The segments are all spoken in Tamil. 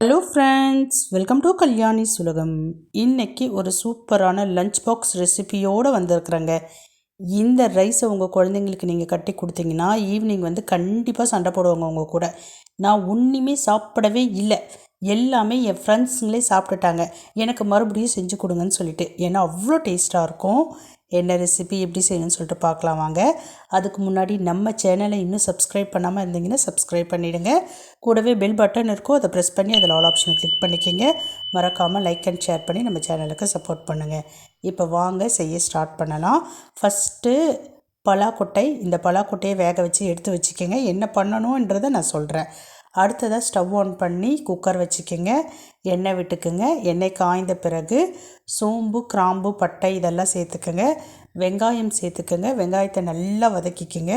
Hello friends, welcome to Kalyani சுலகம். இன்றைக்கி ஒரு சூப்பரான லஞ்ச் பாக்ஸ் ரெசிபியோடு வந்திருக்குறேங்க. இந்த ரைஸை உங்கள் குழந்தைங்களுக்கு நீங்கள் கட்டி கொடுத்தீங்கன்னா ஈவினிங் கண்டிப்பாக சண்டை போடுவாங்க உங்கள் கூட. நான் ஒன்றுமே சாப்பிடவே இல்லை, எல்லாமே என் ஃப்ரெண்ட்ஸுங்களே சாப்பிட்டுட்டாங்க, எனக்கு மறுபடியும் செஞ்சு கொடுங்கன்னு சொல்லிட்டு. ஏன்னா அவ்வளோ டேஸ்ட்டாக இருக்கும். என்ன ரெசிபி எப்படி செய்யணும்னு சொல்லிட்டு பார்க்கலாம் வாங்க. அதுக்கு முன்னாடி நம்ம சேனலை இன்னும் சப்ஸ்கிரைப் பண்ணாமல் இருந்தீங்கன்னா சப்ஸ்கிரைப் பண்ணிவிடுங்க. கூடவே பெல் பட்டன் இருக்கும், அதை ப்ரெஸ் பண்ணி அதில் ஆல் ஆப்ஷனை கிளிக் பண்ணிக்கோங்க. மறக்காமல் லைக் அண்ட் ஷேர் பண்ணி நம்ம சேனலுக்கு சப்போர்ட் பண்ணுங்கள். இப்போ வாங்க செய்ய ஸ்டார்ட் பண்ணலாம். ஃபஸ்ட்டு பலாக்கொட்டை, இந்த பலாக்கொட்டையை வேக வச்சு எடுத்து வச்சுக்கோங்க. என்ன பண்ணணுன்றதை நான் சொல்கிறேன். அடுத்ததாக ஸ்டவ் ஆன் பண்ணி குக்கர் வச்சுக்கோங்க. எண்ணெய் விட்டுக்குங்க. எண்ணெய் காய்ந்த பிறகு சோம்பு, கிராம்பு, பட்டை இதெல்லாம் சேர்த்துக்குங்க. வெங்காயம் சேர்த்துக்குங்க. வெங்காயத்தை நல்லா வதக்கிக்குங்க.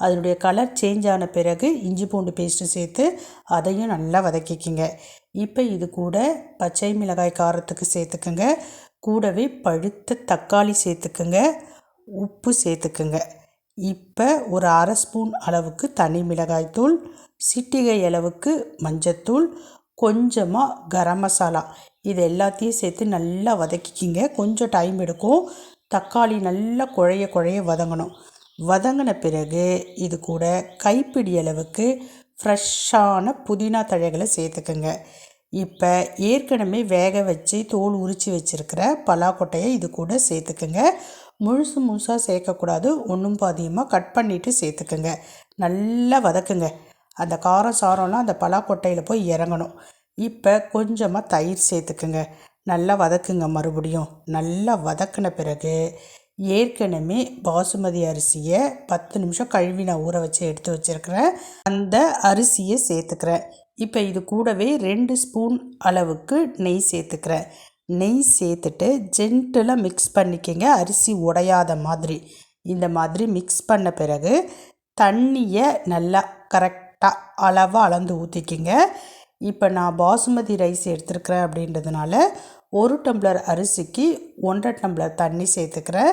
அதனுடைய கலர் சேஞ்ச் ஆன பிறகு இஞ்சி பூண்டு பேஸ்ட்டு சேர்த்து அதையும் நல்லா வதக்கிக்குங்க. இப்போ இது கூட பச்சை மிளகாய் காரத்துக்கு சேர்த்துக்குங்க. கூடவே பழுத்த தக்காளி சேர்த்துக்குங்க. உப்பு சேர்த்துக்குங்க. இப்போ ஒரு அரை ஸ்பூன் அளவுக்கு தனி மிளகாய்த்தூள், சிட்டிகை அளவுக்கு மஞ்சத்தூள், கொஞ்சமாக கரம் மசாலா, இது எல்லாத்தையும் சேர்த்து நல்லா வதக்கிக்கிங்க. கொஞ்சம் டைம் எடுக்கும். தக்காளி நல்லா குழைய வதங்கணும். வதங்கின பிறகு இது கூட கைப்பிடி அளவுக்கு ஃப்ரெஷ்ஷான புதினா தழைகளை சேர்த்துக்குங்க. இப்போ ஏற்கனவே வேக வச்சு தோல் உரித்து வச்சுருக்கிற பலாக்கொட்டையை இது கூட சேர்த்துக்குங்க. முழுசாக சேர்க்கக்கூடாது, ஒன்றும் பாதியமாக கட் பண்ணிவிட்டு சேர்த்துக்குங்க. நல்லா வதக்குங்க. அந்த காரம் சாரம்லாம் அந்த பலாக்கொட்டையில் போய் இறங்கணும். இப்போ கொஞ்சமாக தயிர் சேர்த்துக்குங்க. நல்லா வதக்குங்க. மறுபடியும் நல்லா வதக்கின பிறகு ஏற்கனவே பாசுமதி அரிசியை 10 நிமிஷம் கழுவி நான் ஊற வச்சு எடுத்து வச்சுருக்கிறேன், அந்த அரிசியை சேர்த்துக்கிறேன். இப்போ இது கூடவே 2 ஸ்பூன் அளவுக்கு நெய் சேர்த்துக்கிறேன். நெய் சேர்த்துட்டு ஜென்டலாக மிக்ஸ் பண்ணிக்கங்க, அரிசி உடையாத மாதிரி. இந்த மாதிரி மிக்ஸ் பண்ண பிறகு தண்ணியை நல்லா கரெக்டாக அளவாக அளந்து ஊற்றிக்கிங்க. இப்போ நான் பாசுமதி ரைஸ் எடுத்துருக்கிறேன் அப்படின்றதுனால 1 டம்ளர் அரிசிக்கு 1.5 டம்ளர் தண்ணி சேர்த்துக்கிறேன்.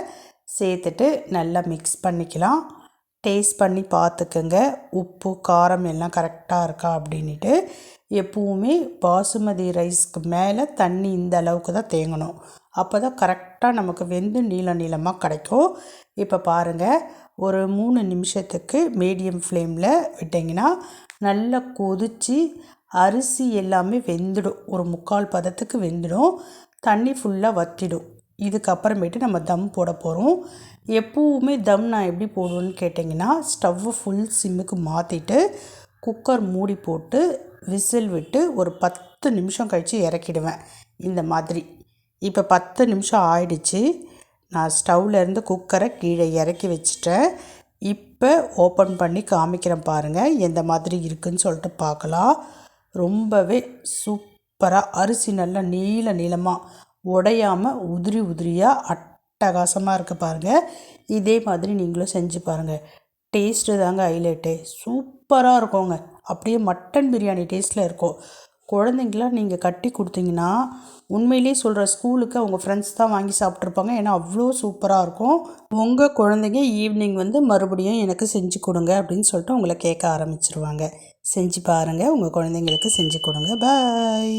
சேர்த்துட்டு நல்லா மிக்ஸ் பண்ணிக்கலாம். டேஸ்ட் பண்ணி பார்த்துக்குங்க, உப்பு காரம் எல்லாம் கரெக்டாக இருக்கா அப்படின்ட்டு. எப்பவுமே பாசுமதி ரைஸ்க்கு மேலே தண்ணி இந்த அளவுக்கு தான் தேங்கணும். அப்போ தான் கரெக்டாக நமக்கு வெந்து நீளமாக கிடைக்கும். இப்போ பாருங்கள், ஒரு 3 நிமிஷத்துக்கு மீடியம் ஃப்ளேமில் விட்டிங்கன்னா நல்லா கொதித்து அரிசி எல்லாமே வெந்துடும். ஒரு 3/4 பதத்துக்கு வெந்துடும். தண்ணி ஃபுல்லாக வற்றிடும். இதுக்கப்புறமேட்டு நம்ம தம் போட போகிறோம். எப்போவுமே தம் நான் எப்படி போடுவேன்னு கேட்டிங்கன்னா, ஸ்டவ்வை ஃபுல் சிம்முக்கு மாற்றிட்டு குக்கர் மூடி போட்டு விசில் விட்டு ஒரு 10 நிமிஷம் கழித்து இறக்கிடுவேன் இந்த மாதிரி. இப்போ 10 நிமிஷம் ஆயிடுச்சு. நான் ஸ்டவ்லேருந்து குக்கரை கீழே இறக்கி வச்சுட்டேன். இப்போ ஓப்பன் பண்ணி காமிக்கிறேன் பாருங்கள், எந்த மாதிரி இருக்குதுன்னு சொல்லிட்டு பார்க்கலாம். ரொம்பவே சூப்பராக அரிசி நல்லா நீளமாக உடையாமல் உதிரியாக அட்டகாசமாக இருக்குது பாருங்கள். இதே மாதிரி நீங்களும் செஞ்சு பாருங்கள். டேஸ்ட்டு தாங்க ஹைலைட்டு. சூப்பராக இருக்குங்க. அப்படியே மட்டன் பிரியாணி டேஸ்ட்டில் இருக்கும். குழந்தைங்களாம் நீங்கள் கட்டி கொடுத்தீங்கன்னா உண்மையிலே சொல்கிற, ஸ்கூலுக்கு அவங்க ஃப்ரெண்ட்ஸ் தான் வாங்கி சாப்பிட்ருப்பாங்க. ஏன்னா அவ்வளோ சூப்பராக இருக்கும். உங்கள் குழந்தைங்க ஈவினிங் மறுபடியும் எனக்கு செஞ்சு கொடுங்க அப்படின்னு சொல்லிட்டு உங்களை கேட்க ஆரம்பிச்சிருவாங்க. செஞ்சு பாருங்கள், உங்கள் குழந்தைங்களுக்கு செஞ்சு கொடுங்க. பாய்.